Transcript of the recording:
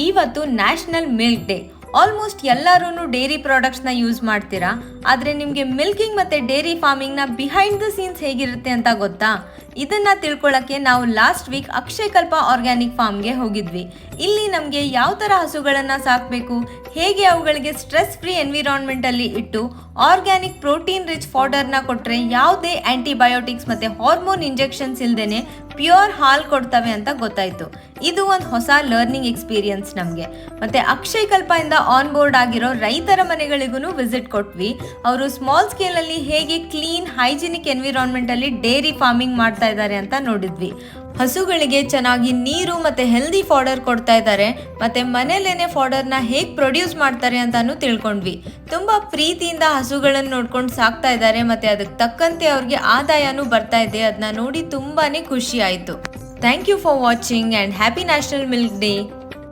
ಇವತ್ತು national milk day. Almost ಎಲ್ಲರೂ dairy ಪ್ರಾಡಕ್ಟ್ಸ್ನ use ಮಾಡ್ತೀರಾ, ಆದರೆ ನಿಮಗೆ ಮಿಲ್ಕಿಂಗ್ ಮತ್ತು ಡೈರಿ ಫಾರ್ಮಿಂಗ್ನ ಬಿಹೈಂಡ್ ದ ಸೀನ್ಸ್ ಹೇಗಿರುತ್ತೆ ಅಂತ ಗೊತ್ತಾ? ಇದನ್ನು ತಿಳ್ಕೊಳ್ಳೋಕ್ಕೆ ನಾವು ಲಾಸ್ಟ್ ವೀಕ್ ಅಕ್ಷಯಕಲ್ಪ ಆರ್ಗ್ಯಾನಿಕ್ ಫಾರ್ಮ್ಗೆ ಹೋಗಿದ್ವಿ. ಇಲ್ಲಿ ನಮಗೆ ಯಾವ ಥರ ಹಸುಗಳನ್ನು ಸಾಕಬೇಕು, ಹೇಗೆ ಅವುಗಳಿಗೆ ಸ್ಟ್ರೆಸ್ ಫ್ರೀ ಎನ್ವಿರಾನ್ಮೆಂಟಲ್ಲಿ ಇಟ್ಟು ಆರ್ಗ್ಯಾನಿಕ್ ಪ್ರೋಟೀನ್ ರಿಚ್ ಫಾಡರ್ನ ಕೊಟ್ಟರೆ ಯಾವುದೇ ಆ್ಯಂಟಿಬಯೋಟಿಕ್ಸ್ ಮತ್ತು ಹಾರ್ಮೋನ್ ಇಂಜೆಕ್ಷನ್ಸ್ ಇಲ್ಲದೇ ಪ್ಯೂರ್ ಹಾಲು ಕೊಡ್ತವೆ ಅಂತ ಗೊತ್ತಾಯಿತು. ಇದು ಒಂದು ಹೊಸ ಲರ್ನಿಂಗ್ ಎಕ್ಸ್ಪೀರಿಯನ್ಸ್ ನಮಗೆ. ಮತ್ತು ಅಕ್ಷಯಕಲ್ಪದಿಂದ ಆನ್ ಬೋರ್ಡ್ ಆಗಿರೋ ರೈತರ ಮನೆಗಳಿಗೂ ವಿಸಿಟ್ ಕೊಟ್ವಿ. ಅವರು ಸ್ಮಾಲ್ ಸ್ಕೇಲಲ್ಲಿ ಹೇಗೆ ಕ್ಲೀನ್ ಹೈಜಿನಿಕ್ ಎನ್ವಿರಾನ್ಮೆಂಟಲ್ಲಿ ಡೈರಿ ಫಾರ್ಮಿಂಗ್ ಮಾಡ್ತಾ ಇದ್ದಾರೆ ಅಂತ ನೋಡಿದ್ವಿ. ಹಸುಗಳಿಗೆ ಚೆನ್ನಾಗಿ ನೀರು ಮತ್ತು ಹೆಲ್ದಿ ಫಾಡರ್ ಕೊಡ್ತಾ ಇದ್ದಾರೆ, ಮತ್ತು ಮನೇಲೇನೆ ಫಾಡರ್ನ ಹೇಗೆ ಪ್ರೊಡ್ಯೂಸ್ ಮಾಡ್ತಾರೆ ಅಂತಾನು ತಿಳ್ಕೊಂಡ್ವಿ. ತುಂಬ ಪ್ರೀತಿಯಿಂದ ಹಸುಗಳನ್ನು ನೋಡ್ಕೊಂಡು ಸಾಕ್ತಾ ಇದ್ದಾರೆ, ಮತ್ತು ಅದಕ್ಕೆ ತಕ್ಕಂತೆ ಅವ್ರಿಗೆ ಆದಾಯನೂ ಬರ್ತಾ ಇದೆ. ಅದನ್ನ ನೋಡಿ ತುಂಬಾ ಖುಷಿ ಆಯಿತು. Thank you for watching and happy national milk day.